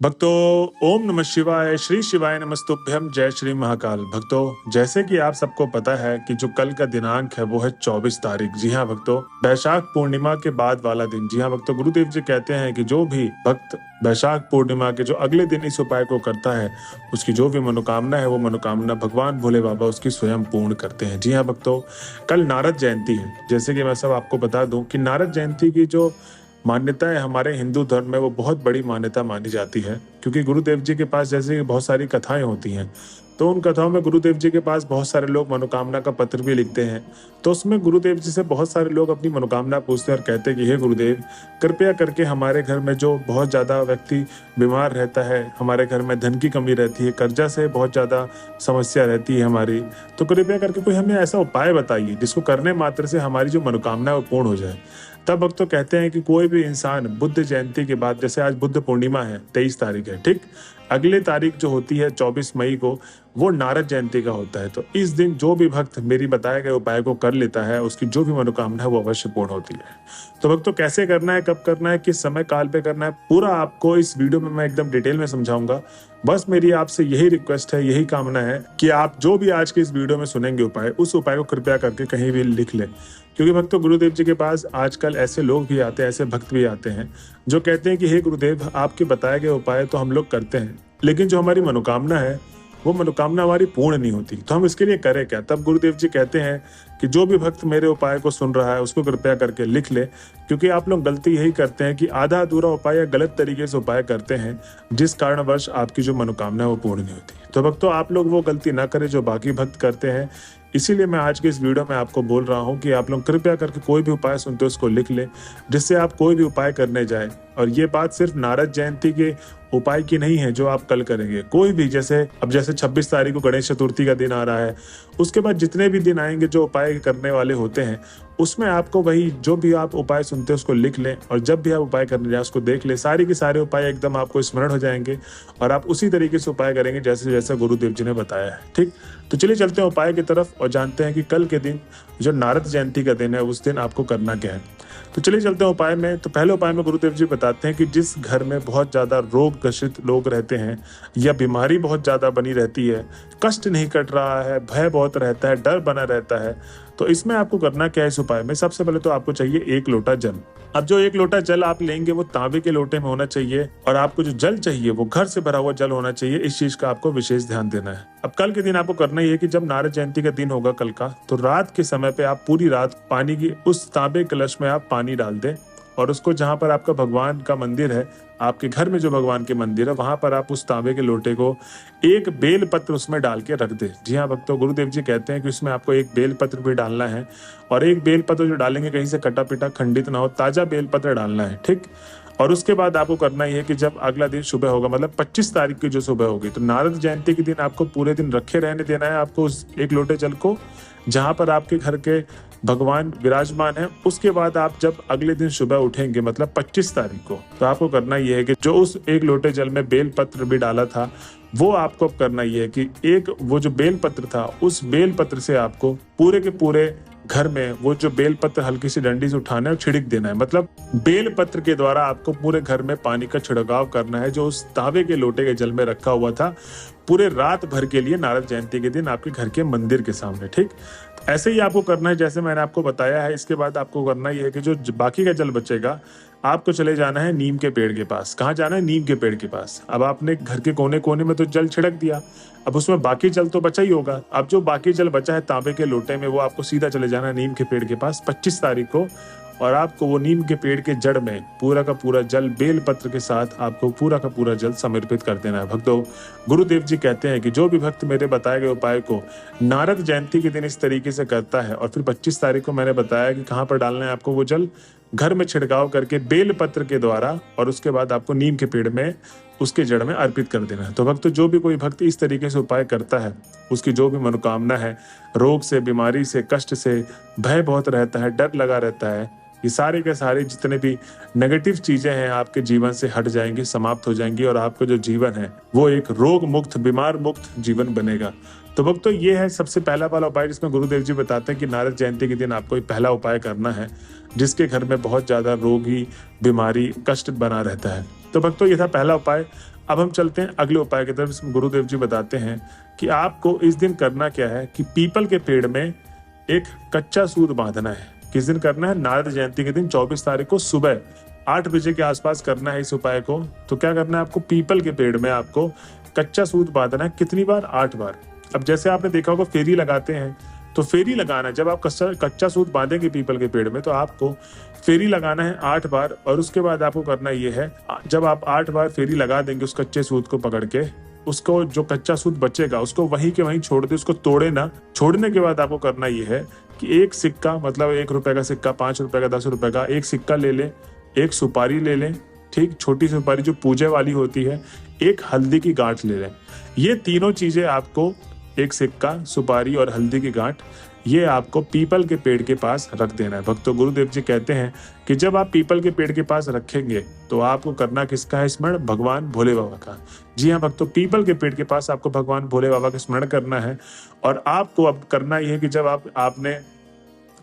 भक्तों, ओम नमः शिवाय, श्री शिवाय नमस्तुभ्यम, जय श्री महाकाल। भक्तों, जैसे कि आप सबको पता है कि जो कल का दिनांक है वो है 24 तारीख। जी हाँ भक्तों, वैशाख पूर्णिमा के बाद वाला दिन। जी हाँ भक्तों, गुरुदेव जी कहते हैं कि जो भी भक्त वैशाख पूर्णिमा के जो अगले दिन इस उपाय को करता है, उसकी जो भी मनोकामना है वो मनोकामना भगवान भोले बाबा उसकी स्वयं पूर्ण करते हैं। जी हाँ भक्तों, कल नारद जयंती है। जैसे कि मैं सब आपको बता दूं कि नारद जयंती की जो मान्यता है हमारे हिंदू धर्म में, वो बहुत बड़ी मान्यता मानी जाती है, क्योंकि गुरुदेव जी के पास जैसे बहुत सारी कथाएं होती हैं, तो उन कथाओं में गुरुदेव जी के पास बहुत सारे लोग मनोकामना का पत्र भी लिखते हैं। तो उसमें गुरुदेव जी से बहुत सारे लोग अपनी मनोकामना पूछते हैं और कहते हैं कि हे गुरुदेव, कृपया करके हमारे घर में जो बहुत ज़्यादा व्यक्ति बीमार रहता है, हमारे घर में धन की कमी रहती है, कर्जा से बहुत ज़्यादा समस्या रहती है हमारी, तो कृपया करके कोई हमें ऐसा उपाय बताइए जिसको करने मात्र से हमारी जो मनोकामना है वो पूर्ण हो जाए। तब भक्त तो कहते हैं कि कोई भी इंसान बुद्ध जयंती के बाद, जैसे आज बुद्ध पूर्णिमा है, 23 तारीख है, ठीक, अगले तारीख जो होती है 24 मई को, वो नारद जयंती का होता है। तो इस दिन जो भी भक्त मेरी बताए गए उपाय को कर लेता है, उसकी जो भी मनोकामना है वो अवश्य पूर्ण होती है। तो भक्तों, कैसे करना है, कब करना है, किस समय काल पे करना है, पूरा आपको इस वीडियो में मैं एकदम डिटेल में समझाऊंगा। बस मेरी आपसे यही रिक्वेस्ट है, यही कामना है कि आप जो भी आज के इस वीडियो में सुनेंगे उपाय, उस उपाय को कृपया करके कहीं भी लिख लें। क्योंकि भक्तों, गुरुदेव जी के पास आजकल ऐसे लोग भी आते हैं, ऐसे भक्त भी आते हैं जो कहते हैं कि हे गुरुदेव, आपके बताए गए उपाय तो हम लोग करते हैं, लेकिन जो हमारी मनोकामना है वो मनोकामना हमारी पूर्ण नहीं होती, तो हम इसके लिए करें क्या। तब गुरुदेव जी कहते हैं कि जो भी भक्त मेरे उपाय को सुन रहा है उसको कृपया करके लिख ले, क्योंकि आप लोग गलती यही करते हैं कि आधा अधूरा उपाय या गलत तरीके से उपाय करते हैं, जिस कारणवश आपकी जो मनोकामना है वो पूर्ण नहीं होती। तो भक्तों, आप लोग वो गलती ना करें जो बाकी भक्त करते हैं। इसीलिए मैं आज के इस वीडियो में आपको बोल रहा हूं कि आप लोग कृपया करके कोई भी उपाय सुनते हो उसको लिख ले, जिससे आप कोई भी उपाय करने जाए। और ये बात सिर्फ नारद जयंती के उपाय की नहीं है जो आप कल करेंगे, कोई भी, जैसे 26 तारीख को गणेश चतुर्थी का दिन आ रहा है, उसके बाद जितने भी दिन आएंगे जो उपाय करने वाले होते हैं, उसमें आपको वही जो भी आप उपाय सुनते हैं उसको लिख लें, और जब भी आप उपाय करने जाए उसको देख ले, सारे के सारे उपाय एकदम आपको स्मरण हो जाएंगे और आप उसी तरीके से उपाय करेंगे जैसे जैसा गुरुदेव जी ने बताया है। ठीक, तो चलिए चलते हैं उपाय की तरफ और जानते हैं कि कल के दिन जो नारद जयंती का दिन है उस दिन आपको करना क्या है। तो चलिए चलते हैं उपाय में। तो पहले उपाय में गुरुदेव जी बताते हैं कि जिस घर में बहुत ज्यादा रोग ग्रसित लोग रहते हैं या बीमारी बहुत ज्यादा बनी रहती है, कष्ट नहीं कट रहा है, भय बहुत रहता है, डर बना रहता है, तो इसमें आपको करना क्या है। इस उपाय में सबसे पहले तो आपको चाहिए 1 लोटा जल। अब जो 1 लोटा जल आप लेंगे वो तांबे के लोटे में होना चाहिए, और आपको जो जल चाहिए वो घर से भरा हुआ जल होना चाहिए। इस चीज का आपको विशेष ध्यान देना है। अब कल के दिन आपको करना ये है कि जब नारद जयंती का दिन होगा कल का, तो रात के समय पे आप पूरी रात पानी की उस तांबे कलश में आप पानी डाल दें, और उसको जहां पर आपका भगवान का मंदिर है, आपके घर में जो भगवान के मंदिर है, वहां पर आप उस तांबे के लोटे को एक बेल पत्र उसमें डाल के रख दे। जी हाँ भक्तों, गुरुदेव जी कहते हैं कि उसमें आपको एक बेल पत्र भी डालना है, और एक बेल पत्र जो डालेंगे कहीं से कटा पिटा खंडित ना हो, ताजा बेल पत्र डालना है। ठीक, और उसके बाद आपको करना ही है कि जब अगला दिन सुबह होगा, मतलब 25 तारीख की जो सुबह होगी, तो नारद जयंती के दिन आपको पूरे दिन रखे रहने देना है आपको उस 1 लोटे जल को जहां पर आपके घर के भगवान विराजमान है। उसके बाद आप जब अगले दिन सुबह उठेंगे, मतलब 25 तारीख को, तो आपको करना यह है कि जो उस 1 लोटे जल में बेल पत्र भी डाला था, वो आपको अब करना यह है कि एक वो जो बेल पत्र था, उस बेल पत्र से आपको पूरे के पूरे घर में वो जो बेल पत्र हल्की सी डंडी से उठाना है और छिड़क देना है। मतलब बेल पत्र के द्वारा आपको पूरे घर में पानी का छिड़काव करना है, जो उस तांबे के लोटे के जल में रखा हुआ था, पूरे रात भर के लिए नारद जयंती के दिन आपके घर के मंदिर के सामने। ठीक, ऐसे ही आपको करना है जैसे मैंने आपको बताया है। इसके बाद आपको करना ये है कि जो बाकी का जल बचेगा, आपको चले जाना है नीम के पेड़ के पास। कहाँ जाना है? नीम के पेड़ के पास। अब आपने घर के कोने कोने में तो जल छिड़क दिया, अब उसमें बाकी जल तो बचा ही होगा। अब जो बाकी जल बचा है तांबे के लोटे में, वो आपको सीधा चले जाना है नीम के पेड़ के पास 25 तारीख को, और आपको वो नीम के पेड़ के जड़ में पूरा का पूरा जल बेल पत्र के साथ आपको पूरा का पूरा जल समर्पित कर देना है। भक्तों, गुरुदेव जी कहते हैं कि जो भी भक्त मेरे बताए गए उपाय को नारद जयंती के दिन इस तरीके से करता है, और फिर 25 तारीख को मैंने बताया कि कहाँ पर डालना है आपको वो जल, घर में छिड़काव करके बेल पत्र के द्वारा, और उसके बाद आपको नीम के पेड़ में उसके जड़ में अर्पित कर देना है। तो भक्तों, जो भी कोई भक्त इस तरीके से उपाय करता है, उसकी जो भी मनोकामना है, रोग से, बीमारी से, कष्ट से, भय बहुत रहता है, डर लगा रहता है, ये सारे के सारे जितने भी नेगेटिव चीजें हैं आपके जीवन से हट जाएंगी, समाप्त हो जाएंगी और आपका जो जीवन है वो एक रोग मुक्त, बीमार मुक्त जीवन बनेगा। तो भक्तों ये है सबसे पहला वाला उपाय जिसमें गुरुदेव जी बताते हैं कि नारद जयंती के दिन आपको ये पहला उपाय करना है जिसके घर में बहुत ज्यादा रोगी, बीमारी, कष्ट बना रहता है। तो भक्तों ये था पहला उपाय। अब हम चलते हैं अगले उपाय की तरफ। इसमें गुरुदेव जी बताते हैं कि आपको इस दिन करना क्या है कि पीपल के पेड़ में एक कच्चा सूत बांधना है। किस दिन करना है? नारद जयंती के दिन 24 तारीख को सुबह 8 बजे के आसपास करना है इस उपाय को। तो क्या करना है आपको? पीपल के पेड़ में आपको कच्चा सूत बांधना है। कितनी बार? 8 बार। अब जैसे आपने देखा होगा फेरी लगाते हैं, तो फेरी लगाना, जब आप कच्चा सूत बांधेंगे पीपल के पेड़ में तो आपको फेरी लगाना है 8 बार। और उसके बाद आपको करना ये है, जब आप 8 बार फेरी लगा देंगे उस कच्चे सूत को पकड़ के, उसको जो कच्चा सूत बचेगा उसको वहीं के वहीं छोड़ दे, उसको तोड़े ना। छोड़ने के बाद आपको करना ये है कि एक सिक्का, मतलब 1 रुपए का सिक्का, 5 रुपए का, 10 रुपए का एक सिक्का ले लें, एक सुपारी ले लें, ठीक, छोटी सुपारी जो पूजे वाली होती है, एक हल्दी की गांठ ले लें। ये तीनों चीजें आपको, एक सिक्का, सुपारी और हल्दी की गांठ, ये आपको पीपल के पेड़ के पास रख देना है। भक्तों गुरुदेव जी कहते हैं कि जब आप पीपल के पेड़ के पास रखेंगे तो आपको करना किसका है स्मरण? भगवान भोले बाबा का। जी हाँ भक्तों, पीपल के पेड़ के पास आपको भगवान भोले बाबा का स्मरण करना है। और आपको अब करना यह है कि जब आपने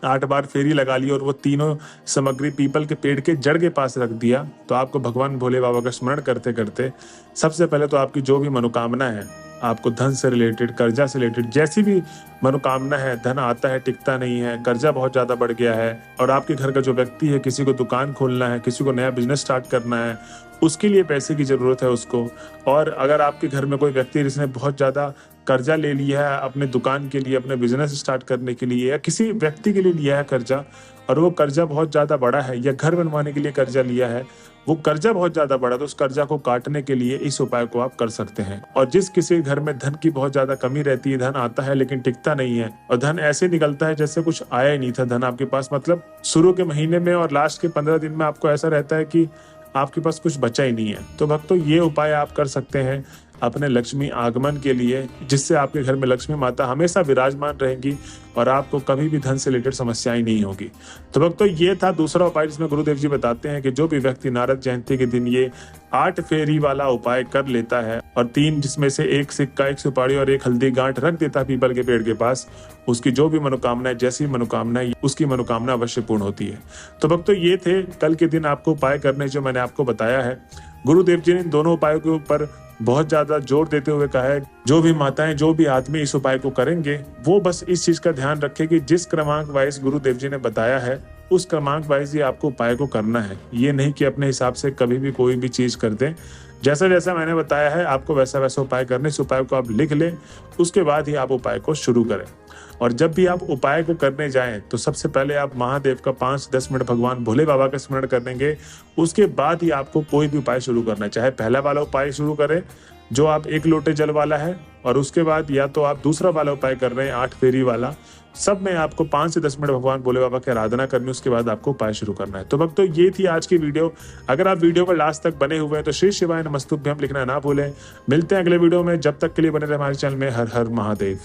8 बार फेरी लगा ली और वो तीनों सामग्री पीपल के पेड़ के जड़ के पास रख दिया, तो आपको भगवान भोले बाबा का स्मरण करते करते सबसे पहले तो आपकी जो भी मनोकामना है, आपको धन से रिलेटेड, कर्जा से रिलेटेड, जैसी भी मनोकामना है, धन आता है टिकता नहीं है, कर्जा बहुत ज्यादा बढ़ गया है, और आपके घर का जो व्यक्ति है, किसी को दुकान खोलना है, किसी को नया बिजनेस स्टार्ट करना है, उसके लिए पैसे की जरूरत है उसको। और अगर आपके घर में कोई व्यक्ति जिसने बहुत ज्यादा कर्जा ले लिया है अपने दुकान के लिए, अपने बिजनेस स्टार्ट करने के लिए, या किसी व्यक्ति के लिए लिया है कर्जा और वो कर्जा बहुत ज्यादा बड़ा है, या घर बनवाने के लिए कर्जा लिया है, वो कर्जा बहुत ज्यादा बड़ा, तो उस कर्जा को काटने के लिए इस उपाय को आप कर सकते हैं। और जिस किसी घर में धन की बहुत ज्यादा कमी रहती है, धन आता है लेकिन टिकता नहीं है, और धन ऐसे निकलता है जैसे कुछ आया ही नहीं था धन आपके पास, मतलब शुरू के महीने में और लास्ट के 15 दिन में आपको ऐसा रहता है कि आपके पास कुछ बचा ही नहीं है, तो भक्तों ये उपाय आप कर सकते हैं अपने लक्ष्मी आगमन के लिए, जिससे आपके घर में लक्ष्मी माता हमेशा विराजमान रहेंगी और आपको कभी भी धन से रिलेटेड समस्याएं नहीं होगी। तो भक्तों ये था दूसरा उपाय जिसमें गुरुदेव जी बताते हैं कि जो भी व्यक्ति नारद जयंती के दिन ये 8 फेरी वाला उपाय कर लेता है और 3 जिसमें से एक सिक्का, एक सुपारी और एक हल्दी गांठ रख देता है पीपल के पेड़ के पास, उसकी जो भी मनोकामना है, जैसी मनोकामना है, उसकी मनोकामना अवश्य पूर्ण होती है। तो भक्तों ये थे कल के दिन आपको उपाय करने जो मैंने आपको बताया है। गुरुदेव जी ने इन दोनों उपायों के ऊपर बहुत ज्यादा जोर देते हुए कहा है जो भी माताएं, जो भी आदमी इस उपाय को करेंगे वो बस इस चीज का ध्यान रखें कि जिस क्रमांक वाइज गुरुदेव जी ने बताया है उस क्रमांक वाइज ही आपको उपाय को करना है। ये नहीं कि अपने हिसाब से कभी भी कोई भी चीज कर दें। जैसा जैसा मैंने बताया है आपको वैसा वैसा उपाय करने, इस उपाय को आप लिख लें, उसके बाद ही आप उपाय को शुरू करें। और जब भी आप उपाय को करने जाएं तो सबसे पहले आप महादेव का 5-10 मिनट भगवान भोले बाबा का स्मरण करेंगे, उसके बाद ही आपको कोई भी उपाय शुरू करना है। चाहे पहला वाला उपाय शुरू करें जो आप 1 लोटे जल वाला है, और उसके बाद या तो आप दूसरा वाला उपाय कर रहे हैं 8 फेरी वाला, सब में आपको 5 से 10 मिनट भगवान भोले बाबा की आराधना करनी, उसके बाद आपको उपाय शुरू करना है। तो भक्तों ये थी आज की वीडियो। अगर आप वीडियो पर लास्ट तक बने हुए हैं तो श्री शिवाय नमस्तुभ्यम लिखना ना भूलें। मिलते हैं अगले वीडियो में, जब तक के लिए बने रहे हमारे चैनल में। हर हर महादेव।